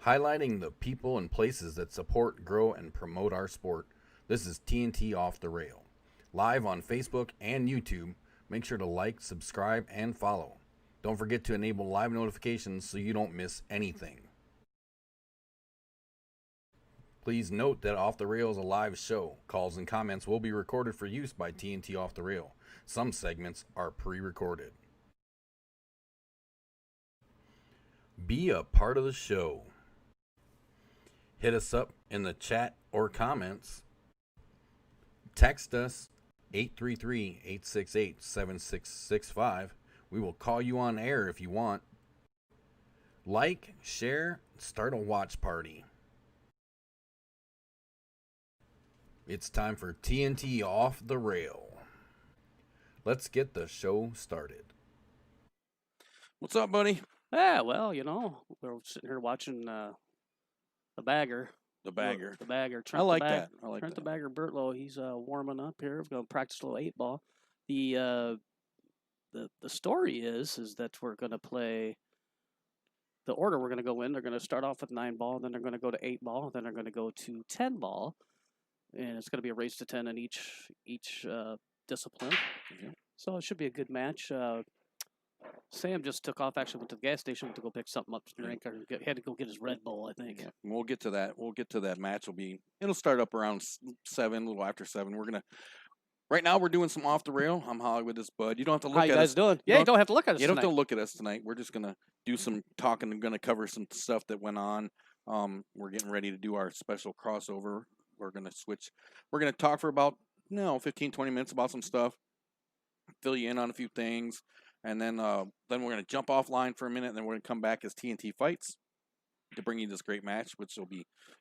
highlighting the people and places that support, grow, and promote our sport. This is TNT Off the Rail. Live on Facebook and YouTube. Make sure to like, subscribe, and follow. Don't forget to enable live notifications so you don't miss anything. Please note that Off the Rail is a live show. Calls and comments will be recorded for use by TNT Off the Rail. Some segments are pre-recorded. Be a part of the show. Hit us up in the chat or comments. Text us 833-868-7665. We will call you on air if you want. Like, share, start a watch party. It's time for TNT Off the Rail. Let's get the show started. What's up, buddy? Yeah, well, we're sitting here watching the bagger. The bagger. The bagger. I like that. Trent the bagger Bertlow. He's warming up here. We're going to practice a little 8-ball. The story is that we're going to play. The order we're going to go in. They're going to start off with 9-ball, then they're going to go to 8-ball, then they're going to go to 10-ball, and it's going to be a race to 10 in each discipline. Mm-hmm. So it should be a good match. Sam just took off. Actually, went to the gas station to go pick something up to drink. Or had to go get his Red Bull, I think. Yeah. We'll get to that. Match. It'll start up around 7, a little after 7. Right now we're doing some off the rail. I'm Hollywood this Bud. You don't have to look How at you guys us. doing? Yeah, you don't have to look at us. You don't tonight. have to look at us tonight. We're just gonna do some talking. I'm gonna cover some stuff that went on. We're getting ready to do our special crossover. We're gonna switch. We're gonna talk for about 15, 20 minutes about some stuff. Fill you in on a few things. And then we're going to jump offline for a minute, and then we're going to come back as TNT Fights to bring you this great match,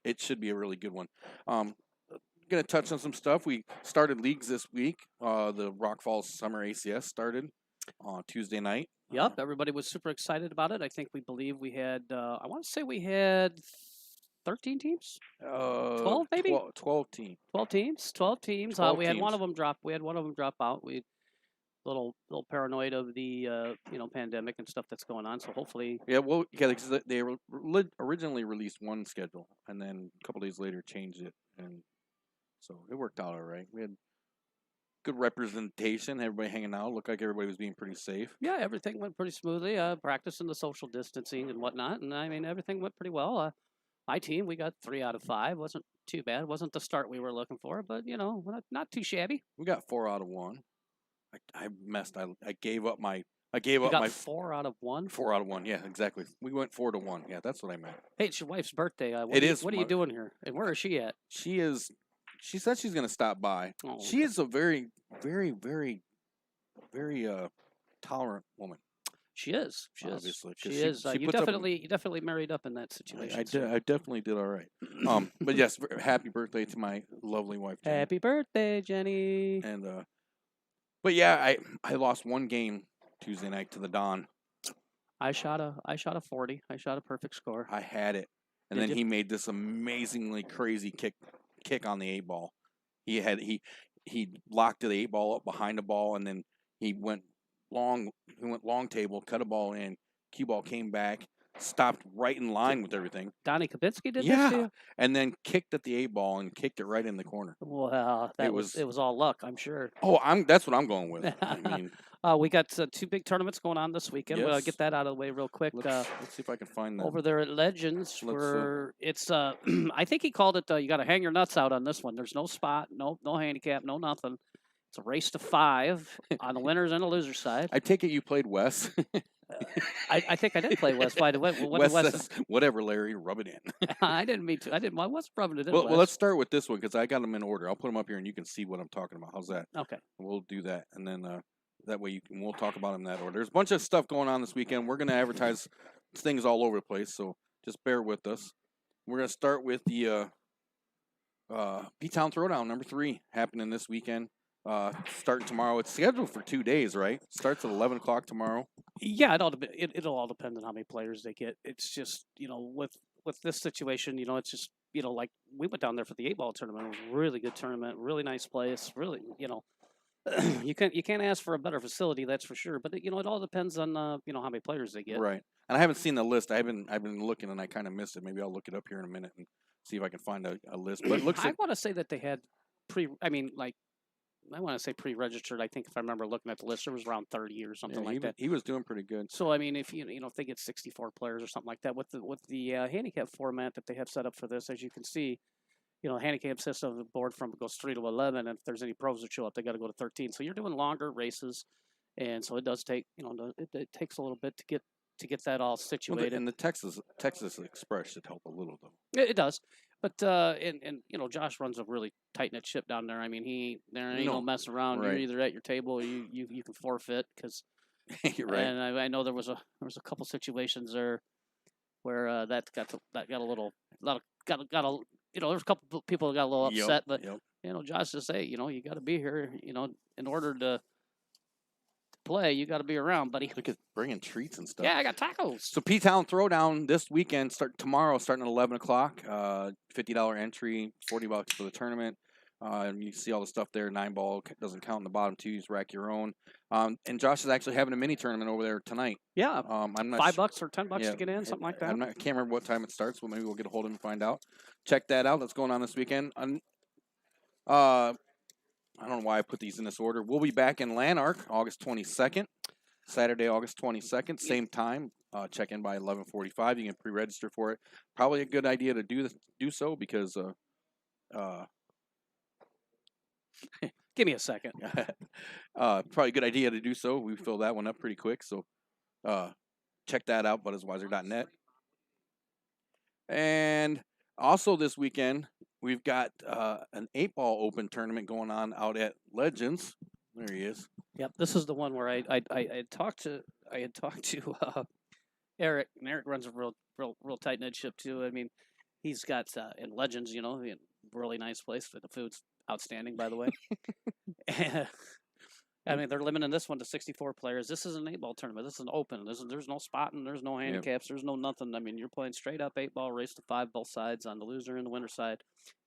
it should be a really good one. Going to touch on some stuff. We started leagues this week. The Rock Falls Summer ACS started on Tuesday night. Yep, everybody was super excited about it. I believe we had, I want to say we had 13 teams? 12 maybe? 12 teams. 12 teams. 12 teams. 12 we had teams. one of them drop. We had one of them drop out. We little paranoid of the pandemic and stuff that's going on. So hopefully, because they originally released one schedule and then a couple days later changed it, and so it worked out all right. We had good representation. Everybody hanging out. Looked like everybody was being pretty safe. Yeah, everything went pretty smoothly. Practicing the social distancing and whatnot, and I mean everything went pretty well. My team, we got 3 out of 5. Wasn't too bad. Wasn't the start we were looking for, but not too shabby. We got 4 out of 1. I messed. I gave up my. You got 4 out of 1. 4 out of 1. Yeah, exactly. We went 4 to 1. Yeah, that's what I meant. Hey, it's your wife's birthday. It is. What are you doing here? And where is she at? She said she's going to stop by. Oh, she is a very, very, very, very tolerant woman. She is. Obviously, she is. You definitely married up in that situation. I definitely did all right. But yes, happy birthday to my lovely wife, Jenny. Happy birthday, Jenny. And but yeah, I lost one game Tuesday night to the Don. I shot a 40. I shot a perfect score. I had it, and then he made this amazingly crazy kick on the 8-ball. He locked the 8-ball up behind the ball, and then he went long table, cut a ball in. Cue ball came back, stopped right in line with everything. Donnie Kabinski did this to you? And then kicked at the 8-ball and kicked it right in the corner. Well, it was all luck, I'm sure. Oh, that's what I'm going with. I mean, we got 2 big tournaments going on this weekend. Yes. We'll get that out of the way real quick. Let's see if I can find that. Over there at Legends, it's I think he called it. You got to hang your nuts out on this one. There's no spot, no handicap, no nothing. It's a race to 5 on the winners and the losers side. I take it you played Wes. I think I did play Wes. What Wes says, whatever, Larry, rub it in. I didn't mean to. I wasn't rubbing it in. Well, let's start with this one because I got them in order. I'll put them up here and you can see what I'm talking about. How's that? Okay. We'll do that, and then that way we'll talk about them in that order. There's a bunch of stuff going on this weekend. We're going to advertise things all over the place, so just bear with us. We're going to start with the B-Town Throwdown number 3 happening this weekend. Starting tomorrow. It's scheduled for 2 days, right? Starts at 11 o'clock tomorrow. Yeah, it'll all depend on how many players they get. It's just with this situation, it's just like we went down there for the 8-ball tournament. It was a really good tournament, really nice place. Really, you can't ask for a better facility, that's for sure. But it all depends on how many players they get. Right. And I haven't seen the list. I've been looking and I kind of missed it. Maybe I'll look it up here in a minute and see if I can find a list. But it looks I like want to say that they had I want to say pre-registered. I think if I remember looking at the list, there was around 30 or something like that. he was doing pretty good. So I mean, if if they get 64 players or something like that with the handicap format that they have set up for this, as you can see, handicap system of the board goes 3 to 11, and if there's any pros that show up, they got to go to 13. So you're doing longer races, and so it does take it takes a little bit to get that all situated. And the Texas Express should help a little though. It does. But and Josh runs a really tight knit ship down there. I mean, there ain't no messing around. Right. You're either at your table or you can forfeit because. You're right. And I know there was a couple situations there where that got a little there's a couple people that got a little upset, but Josh just say you got to be here in order to play, you got to be around, buddy. Look at bringing treats and stuff. Yeah, I got tacos. So P-Town Throwdown this weekend, tomorrow, starting at 11 o'clock. $50 entry, $40 for the tournament. And you see all the stuff there. 9-ball doesn't count in the bottom two. You just rack your own. And Josh is actually having a mini tournament over there tonight. Yeah. I'm not $5 or $10 to get in, something like that. I can't remember what time it starts. Well, maybe we'll get a hold of him and find out. Check that out. That's going on this weekend. I don't know why I put these in this order. We'll be back in Lanark August 22nd, Saturday, August 22nd, same time. Check in by 11:45. You can pre-register for it. Probably a good idea to do so because. Give me a second. Probably a good idea to do so. We fill that one up pretty quick. So check that out, BuddisWeiser.net. And also this weekend, we've got an 8-ball open tournament going on out at Legends. There he is. Yep, this is the one where I had talked to Eric, and Eric runs a real tight knit ship too. I mean, he's got in Legends, a really nice place for the food's outstanding, by the way. I mean, they're limiting this one to 64 players. This is an 8-ball tournament. This is an open. There's no spotting. There's no handicaps. There's no nothing. I mean, you're playing straight up 8-ball, race to 5 both sides on the loser and the winner side.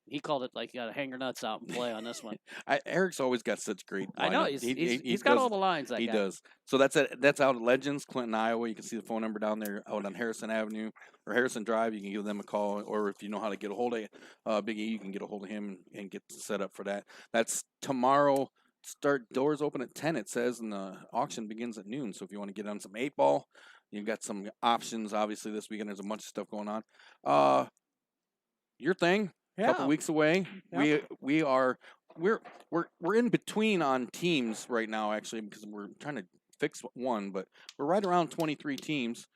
He called it like you got to hang your nuts out and play on this one. Eric's always got such great. I know he's got all the lines. He does. So that's out at Legends, Clinton, Iowa. You can see the phone number down there out on Harrison Avenue or Harrison Drive. You can give them a call, or if you know how to get a hold of Big E, you can get a hold of him and get set up for that. That's tomorrow. Doors open at 10. It says, and the auction begins at noon. So if you want to get on some 8-ball, you've got some options. Obviously, this weekend there's a bunch of stuff going on. Your thing. A couple weeks away. Yep. We're in between on teams right now, actually, because we're trying to fix one, but we're right around 23 teams.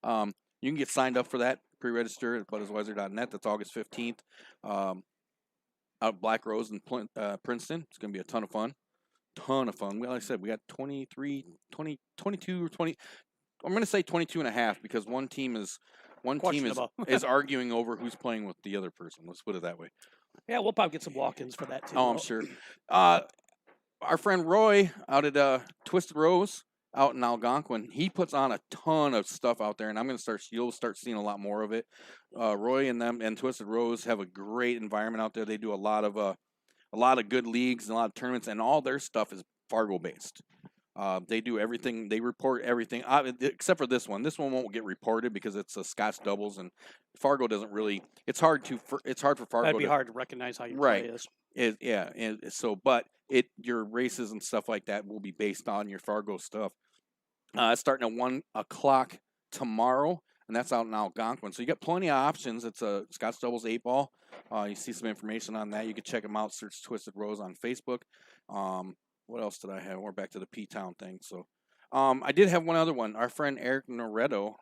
You can get signed up for that, pre-register at BuddisWeiser.net. That's August 15th. Out at Black Rose in Princeton. It's going to be a ton of fun. Like I said, we got 22 or 20. I'm going to say 22 and a half because one team is arguing over who's playing with the other person. Let's put it that way. Yeah, we'll probably get some walk-ins for that too. Oh, I'm sure. Our friend Roy out at Twisted Rose out in Algonquin, he puts on a ton of stuff out there, and you'll start seeing a lot more of it. Roy and them and Twisted Rose have a great environment out there. They do a lot of good leagues and a lot of tournaments, and all their stuff is Fargo based. They do everything. They report everything except for this one. This one won't get reported because it's a Scotch doubles, and Fargo doesn't really. It's hard for Fargo. That'd be hard to recognize how your play is. But your races and stuff like that will be based on your Fargo stuff. It's starting at 1 o'clock tomorrow, and that's out in Algonquin. So you got plenty of options. It's a Scotch doubles 8-ball. You see some information on that. You can check them out. Search Twisted Rose on Facebook. What else did I have? We're back to the P-Town thing. So I did have one other one. Our friend Eric Noretto,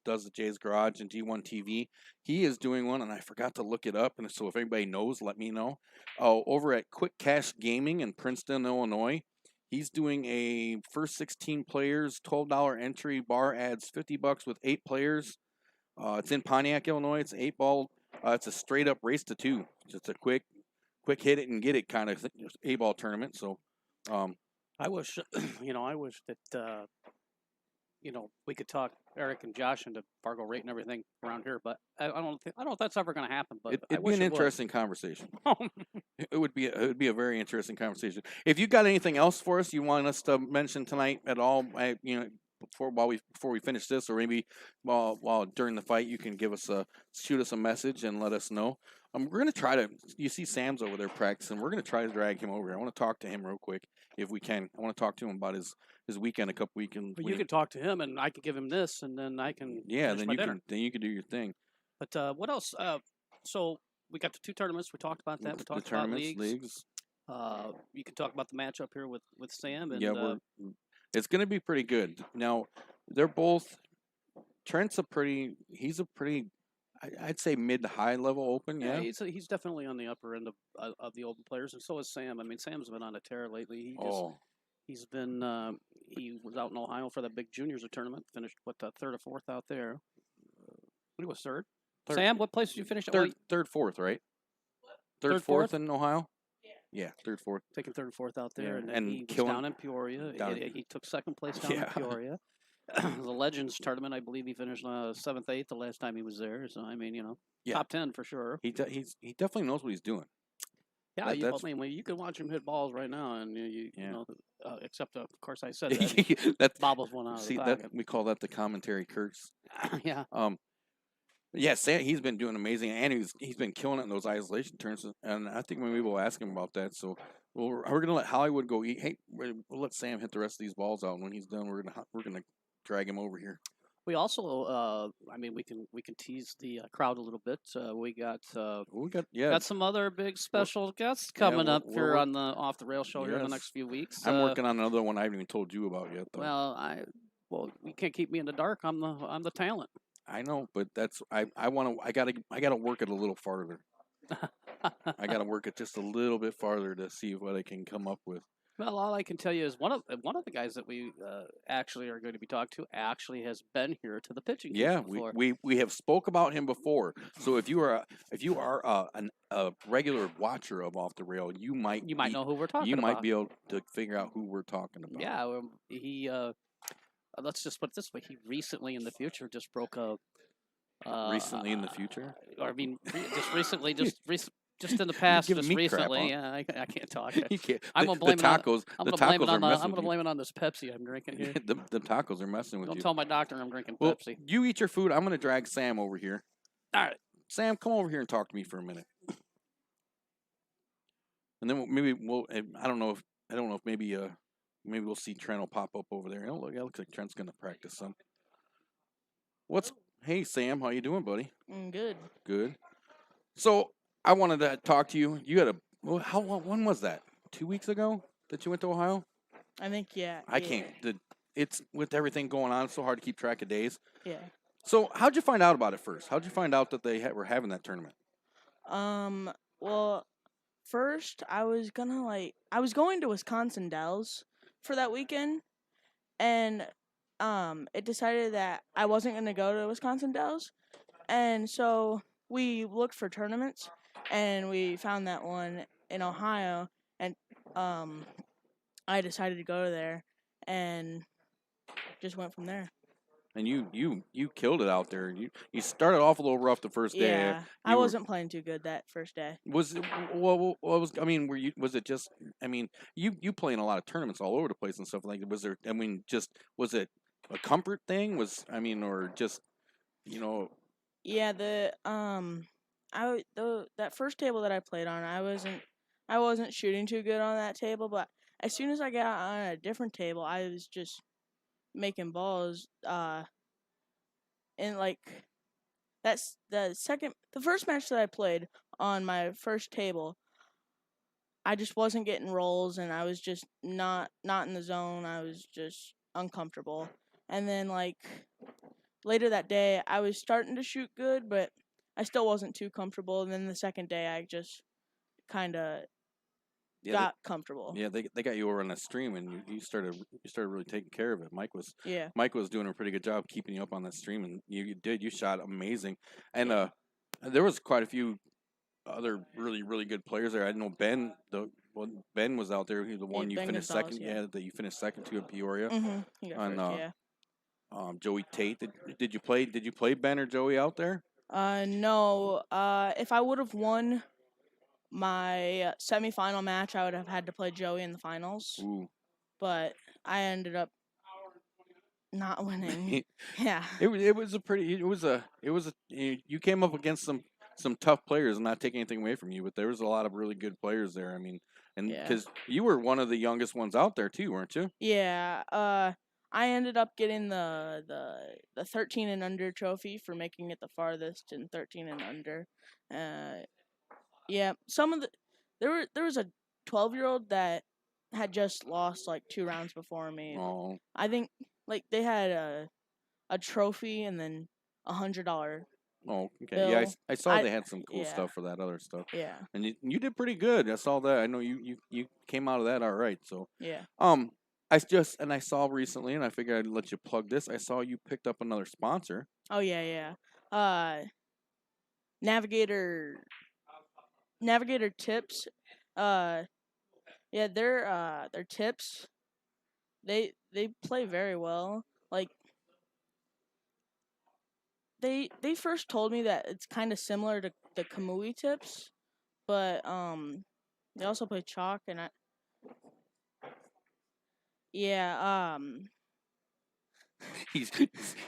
does the Jay's Garage and G1 TV. He is doing one, and I forgot to look it up. And so if anybody knows, let me know. Over at Quick Cash Gaming in Princeton, Illinois, he's doing a first 16 players, $12 entry. Bar adds $50 with 8 players. It's in Pontiac, Illinois. It's 8-ball. It's a straight up race to 2. Just a quick hit it and get it kind of 8-ball tournament. So. I wish, I wish that we could talk Eric and Josh into Fargo rate and everything around here, but I don't know if that's ever going to happen. But I It'd be wish an it would. interesting conversation. It would be a very interesting conversation. If you got anything else for us you want us to mention tonight at all, before we finish this, or maybe while during the fight, you can shoot us a message and let us know. We're gonna try to. You see, Sam's over there practicing. We're gonna try to drag him over here. I want to talk to him real quick if we can. I want to talk to him about his weekend, a couple weekends. But you can talk to him, and I can give him this, and then I can. Yeah, finish then my you dinner. can do your thing. But what else? So we got the 2 tournaments. We talked about that. We The talked about tournaments, leagues. You can talk about the matchup here with Sam and Yeah, it's going to be pretty good. Now, they're both. Trent's he's a pretty, I'd say mid to high level open. Yeah. he's definitely on the upper end of the open players, and so is Sam. I mean, Sam's been on a tear lately. He's been he was out in Ohio for the big juniors tournament. Finished third or fourth out there. He was third. Sam, what place did you finish? Third, fourth, right? Third, fourth in Ohio. Yeah, third, fourth. Taking third and fourth out there, Yeah, and then and he was killing- down in Peoria. down- He took second place down in Peoria. The Legends tournament, I believe he finished 7th, 8th the last time he was there. So I mean, Yeah. top 10 for sure. He definitely knows what he's doing. Yeah, that's- you can watch him hit balls right now, and except of course I said that he That's bobbles one out of see the that pocket. we call that the commentary curse. Yeah. Yeah, Sam, he's been doing amazing, and he's been killing it in those isolation turns, and I think maybe we'll ask him about that. So we're gonna let Hollywood go eat. Hey, we'll let Sam hit the rest of these balls out, and when he's done, we're gonna drag him over here. We also, we can tease the crowd a little bit. We got got some other big special guests coming up here on the Off the Rail show here in the Yes. next few weeks. I'm working on another one I haven't even told you about yet, though. Well, you can't keep me in the dark. I'm the talent. I know, but that's I gotta work it a little farther. I gotta work it just a little bit farther to see what I can come up with. Well, all I can tell you is one of the guys that we actually are going to be talking to actually has been here to the pitching. Yeah, before. we have spoke about him before. So if you are a regular watcher of Off the Rail, you might know who we're talking you about. might be able to figure out who we're talking about. Yeah, he. Let's just put it this way: he recently, in the future, just broke a. Recently in the future, I mean, just recently, just in the past, giving just me crap, recently. huh? Yeah, I can't talk. You can't. I'm gonna blame the tacos. I'm the gonna blame tacos it are on messing I'm with gonna blame it on this Pepsi I'm drinking you. here. the tacos are messing with Don't you. tell my doctor I'm drinking Well, Pepsi. you eat your food. I'm gonna drag Sam over here. All right. Sam, come over here and talk to me for a minute. And then maybe we'll. I don't know if maybe we'll see Trent will pop up over there. Oh, look, it looks like Trent's gonna practice some. Hey Sam, how you doing, buddy? Good. Good. So I wanted to talk to you. You had when was that? 2 weeks ago that you went to Ohio? I think yeah. I can't. It's with everything going on, it's so hard to keep track of days. Yeah. So how'd you find out about it first? How'd you find out that they were having that tournament? Well, first I was going to Wisconsin Dells for that weekend, and it decided that I wasn't gonna go to Wisconsin Dells, and so we looked for tournaments, and we found that one in Ohio, and I decided to go there, and just went from there. And you killed it out there. You started off a little rough the first day. Yeah, I wasn't playing too good that first day. Was it, what was I mean? Was it just? I mean, you play in a lot of tournaments all over the place and stuff like that. Was there? I mean, was it a comfort thing? Or just, Yeah, that first table that I played on, I wasn't shooting too good on that table, but as soon as I got on a different table, I was just making balls. And that's the first match that I played on my first table, I just wasn't getting rolls, and I was just not in the zone. I was just uncomfortable. And then later that day, I was starting to shoot good, but I still wasn't too comfortable. And then the second day, I just kind of got comfortable. Yeah, they got you over on the stream, and you started really taking care of it. Mike was doing a pretty good job keeping you up on that stream, and you shot amazing. And there was quite a few other really, really good players there. I know Ben was out there. He was the one you Ben finished Gonzalez, second. Yeah, that you finished second to in Peoria. Mm-hmm. He got first, yeah. Joey Tate. Did you play? Did you play Ben or Joey out there? No. If I would have won my semifinal match, I would have had to play Joey in the finals. Ooh. But I ended up not winning. Yeah. It was a pretty you came up against some tough players, and not taking anything away from you, but there was a lot of really good players there. I mean, and Yeah. because you were one of the youngest ones out there too, weren't you? Yeah. I ended up getting the 13 and under trophy for making it the farthest in 13 and under. Yeah. Some of the there was a 12-year-old that had just lost like 2 rounds before me. Oh, I think like they had a trophy and then $100. oh, okay. Yeah, Bill, I saw I- they had some cool yeah. stuff for that other stuff, Yeah. and you did pretty good. I saw that. I know you came out of that all right. So, Yeah. I saw recently, and I figured I'd let you plug this. I saw you picked up another sponsor. Oh yeah. Navigator tips. Yeah, their tips. They play very well. Like they first told me that it's kind of similar to the Kamui tips, but they also play chalk and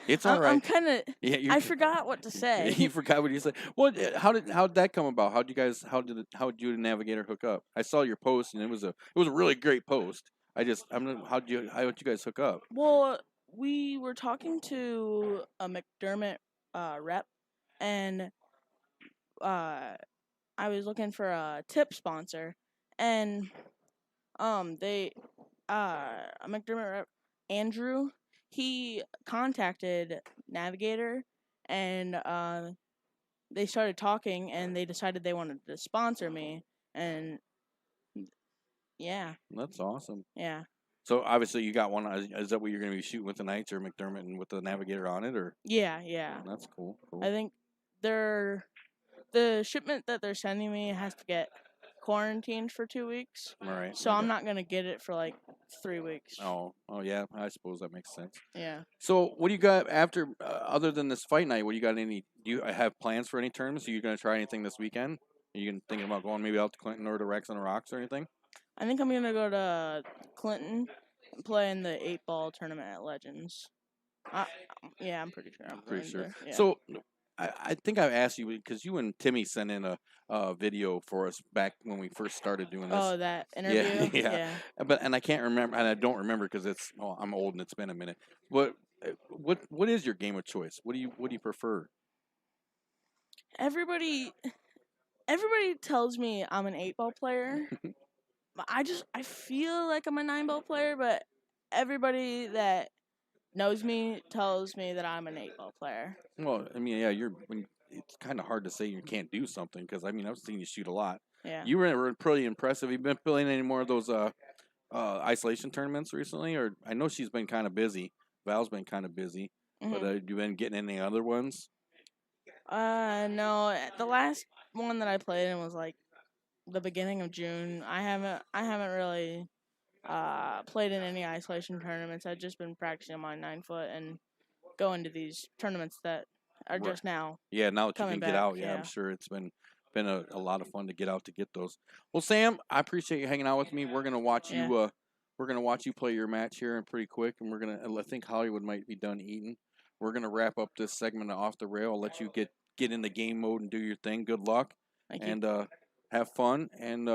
It's all I'm right. kind of Yeah, I forgot what to say. You forgot what you said. What? How did that come about? How did you and Navigator hook up? I saw your post, and it was a really great post. How'd you guys hook up? Well, we were talking to a McDermott rep, and I was looking for a tip sponsor, and they a McDermott rep, Andrew, he contacted Navigator, and they started talking, and they decided they wanted to sponsor me, and yeah, That's awesome. yeah. So obviously you got one. Is that what you're going to be shooting with the Knights or McDermott and with the Navigator on it, or? Yeah. That's cool. I think the shipment that they're sending me has to get quarantined for 2 weeks. All right. So I'm not gonna get it for like 3 weeks. Oh yeah. I suppose that makes sense. Yeah. So what do you got after other than this fight night? What do you got? Do you have plans for any tournaments? Are you going to try anything this weekend? Are you thinking about going maybe out to Clinton or to Rex on the Rocks or anything? I think I'm gonna go to Clinton and play in the 8-ball tournament at Legends. Yeah, I'm pretty sure. I'm Pretty going sure. there, yeah. So I think I've asked you because you and Timmy sent in a video for us back when we first started doing this. Oh, that interview. Yeah. And I can't remember, and I don't remember because I'm old and it's been a minute. What is your game of choice? What do you prefer? Everybody tells me I'm an 8-ball player. But I feel like I'm a 9-ball player, but everybody that knows me tells me that I'm an 8-ball player. Well, I mean, yeah, it's kind of hard to say you can't do something because I mean I've seen you shoot a lot. Yeah. You were pretty impressive. Have you been playing any more of those isolation tournaments recently? Or I know she's been kind of busy. Val's been kind of busy, but have you been getting any other ones? No. The last one that I played in was like the beginning of June. I haven't really played in any isolation tournaments. I've just been practicing on my 9-foot and going to these tournaments that are Right. just now. Yeah, now that you Coming can get back, out, yeah, I'm yeah. sure it's been a lot of fun to get out to get those. Well, Sam, I appreciate you hanging out with me. We're gonna watch Yeah. you. We're gonna watch you play your match here and pretty quick, and I think Hollywood might be done eating. We're gonna wrap up this segment of Off the Rail. I'll let you get in the game mode and do your thing. Good luck, Thank you. and have fun. And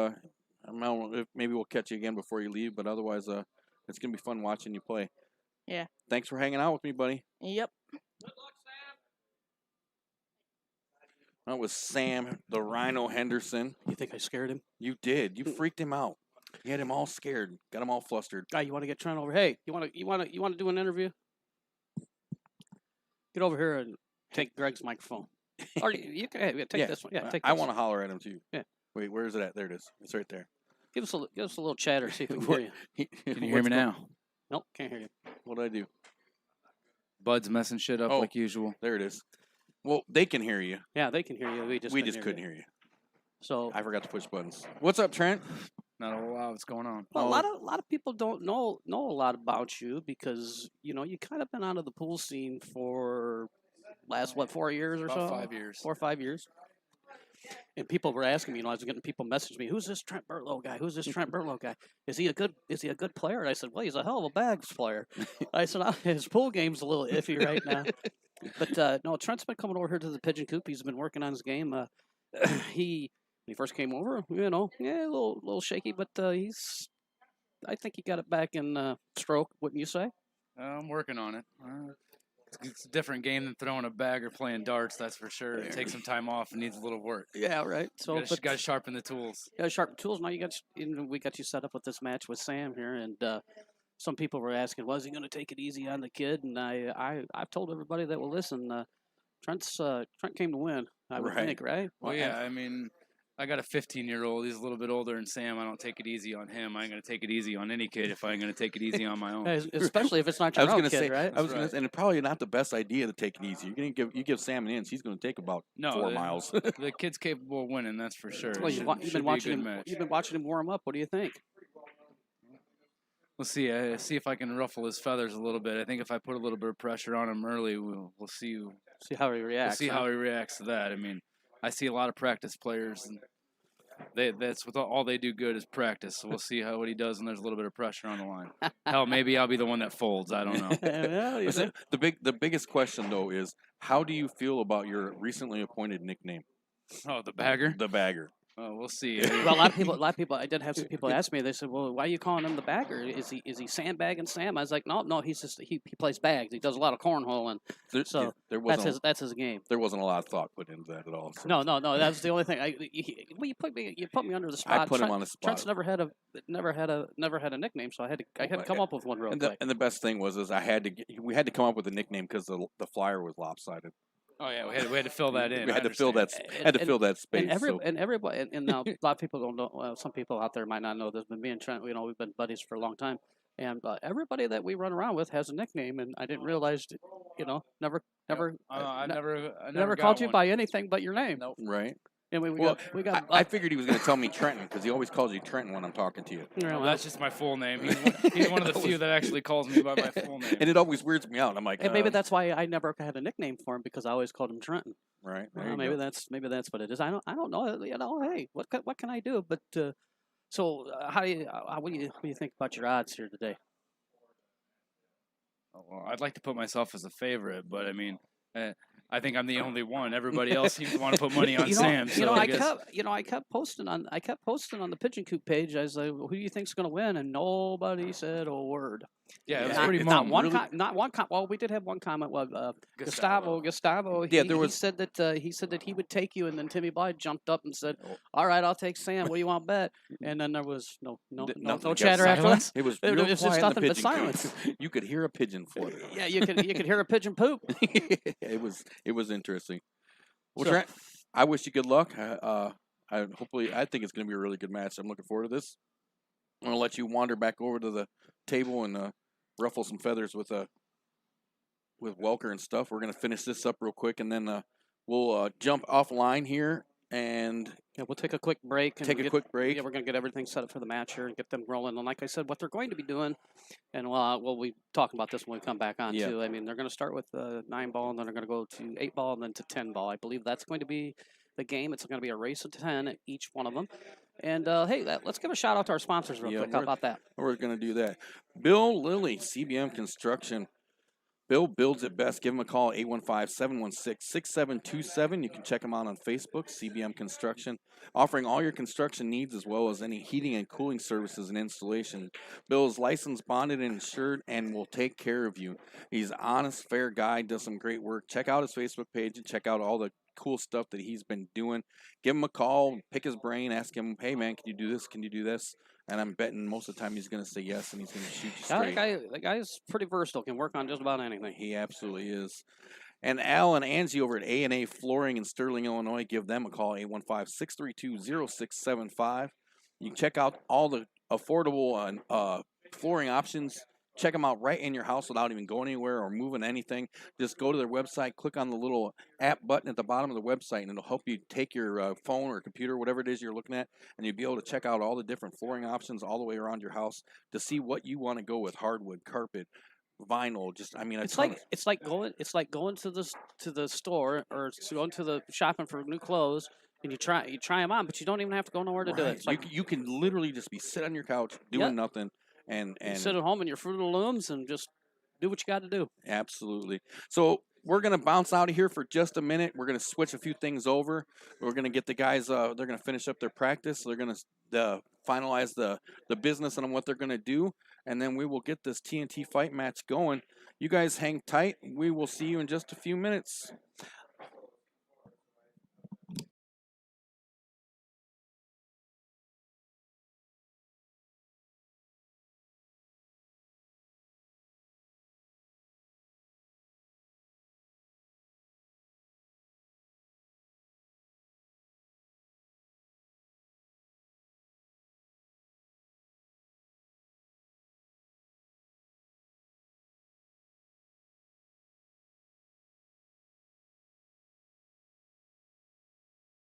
maybe we'll catch you again before you leave. But otherwise, it's gonna be fun watching you play. Yeah. Thanks for hanging out with me, buddy. Yep. That was Sam the Rhino Henderson. You think I scared him? You did. You freaked him out. You had him all scared. Got him all flustered. Guy, you want to get Trent over? Hey, you want to do an interview? Get over here and take Greg's microphone. Or you can take this one. Yeah, take. I this. want to holler at him too. Yeah. Wait, where is it at? There it is. It's right there. Give us a little chatter. See if we can hear you. Can you hear me now? Nope, can't hear you. What did I do? Bud's messing shit up Oh. like usual. There it is. Well, they can hear you. Yeah, they can hear you. We just Couldn't hear you. So I forgot to push buttons. What's up, Trent? Not a whole lot what's going on. Well, a lot of people don't know a lot about you because you kind of been out of the pool scene for last 4 years or About so. 5 years. 4 or 5 years. And people were asking me, I was getting people message me, "Who's this Trent Bertlow guy? Who's this Trent Bertlow guy? Is he a good player?" And I said, "Well, he's a hell of a bags player." I said, "His pool game's a little iffy right now." But no, Trent's been coming over here to the Pigeon Coop. He's been working on his game. When he first came over, a little shaky, but I think he got it back in stroke. Wouldn't you say? I'm working on it. It's a different game than throwing a bag or playing darts, that's for sure. It takes some time off and needs a little work. Yeah, right. So, You got to sharpen the tools. yeah, sharp tools. Now we got you set up with this match with Sam here, and some people were asking, was he going to take it easy on the kid? And I've told everybody that will listen. Trent came to win. I would think, right? Well, yeah, I mean, I got a 15-year-old. He's a little bit older than Sam. I don't take it easy on him. I ain't going to take it easy on any kid if I ain't going to take it easy on my own. Especially if it's not I your was own gonna kid, say, right? and it's probably not the best idea to take it easy. You give Sam an inch, he's going to take about 4 miles. The kid's capable of winning, that's for sure. Well, Should be a good match. You've been watching him warm up. What do you think? We'll see. See if I can ruffle his feathers a little bit. I think if I put a little bit of pressure on him early, we'll see. See how he reacts. We'll see how he reacts to that. I mean, I see a lot of practice players, and that's what all they do good is practice. So we'll see what he does when there's a little bit of pressure on the line. Hell, maybe I'll be the one that folds. I don't know. Well, you know. The biggest question though is, how do you feel about your recently appointed nickname, Oh, the bagger. the Bagger? Oh, we'll see. Well, a lot of people. I did have some people ask me. They said, "Well, why are you calling him the bagger? Is he sandbagging Sam?" I was like, "No, he's just he plays bags. He does a lot of cornholing. So There wasn't that's his game." there wasn't a lot of thought put into that at all. So No, that's the only thing. You put me under the spot. I put him on the spot. Trent's never had a nickname, so I had to come up with one real And quick. the best thing was we had to come up with a nickname because the flyer was lopsided. Oh yeah, we had to fill that in. We had I to fill that understand. fill that space. And everybody, and now a lot of people don't know. Well, some people out there might not know this, but me and Trent, we've been buddies for a long time, and everybody that we run around with has a nickname, and I didn't realize, never I never never got called you one. by anything but your name. Nope. Right. And we Well, got. I figured he was going to tell me Trenton because he always calls you Trenton when I'm talking to you. Well, that's just my full name. He's one of the few that actually calls me by my full name. And it always weirds me out. I'm like, and maybe that's why I never had a nickname for him because I always called him Trenton. right. There Well, you maybe go. that's what it is. I don't know. Hey, what can I do? But so what do you think about your odds here today? Well, I'd like to put myself as a favorite, but I mean, I think I'm the only one. Everybody else seems to want to put money on Sam. So I guess, I kept posting on the Pigeon Coop page. I was like, who do you think's going to win? And nobody said a word. yeah, it was Not- pretty not mum. one. Really? Not one. Well, we did have one comment. Well, Gustavo. Yeah, He, there he was- said that he said that he would take you, and then Timmy Blythe jumped up and said, Oh. "All right, I'll take Sam. What do you want to bet?" And then there was no Nothing. chatter after silence? that. It was It real was just quiet in the nothing but pigeon silence. coop. You could hear a pigeon flutter. Yeah, you could hear a pigeon poop. it was interesting. Well, So- Trent, I wish you good luck. I think it's going to be a really good match. I'm looking forward to this. I'm going to let you wander back over to the table and ruffle some feathers with Welker and stuff. We're going to finish this up real quick, and then we'll jump offline here and Yeah, we'll take a quick break. And take a quick break. Yeah, we're going to get everything set up for the match here and get them rolling. And like I said, what they're going to be doing, and we'll be talking about this when we come back on Yeah. too. I mean, they're going to start with 9 ball, and then they're going to go to 8 ball, and then to 10 ball. I believe that's going to be the game. It's going to be a race of 10 at each one of them. And hey, let's give a shout out to our sponsors real Yeah, quick. How about that? We're going to do that. Bill Lilly, CBM Construction. Bill builds it best. Give him a call, 815-716-6727. You can check him out on Facebook, CBM Construction, offering all your construction needs as well as any heating and cooling services and installation. Bill is licensed, bonded, and insured and will take care of you. He's an honest, fair guy, does some great work. Check out his Facebook page and check out all the cool stuff that he's been doing. Give him a call, pick his brain, ask him, hey, man, can you do this? Can you do this? And I'm betting most of the time he's going to say yes, and he's going to shoot you Yeah, straight. the guy's pretty versatile. Can work on just about anything. He absolutely is. And Al and Angie over at A&A Flooring in Sterling, Illinois, give them a call, 815-632-0675. You can check out all the affordable flooring options check them out right in your house without even going anywhere or moving anything. Just go to their website, click on the little app button at the bottom of the website, and it'll help you take your phone or computer, whatever it is you're looking at, and you'll be able to check out all the different flooring options all the way around your house to see what you want to go with: hardwood, carpet, vinyl. Just, I mean, It's like going to the store or going to the shopping for new clothes, and you try them on, but you don't even have to go nowhere to do it. It's like you can literally just be sitting on your couch doing Yep. nothing, and sit at home in your Fruit of the Looms and just do what you got to do. absolutely. So we're gonna bounce out of here for just a minute. We're gonna switch a few things over. We're gonna get the guys. They're gonna finish up their practice. They're gonna finalize the business on what they're gonna do, and then we will get this TNT fight match going. You guys hang tight. We will see you in just a few minutes.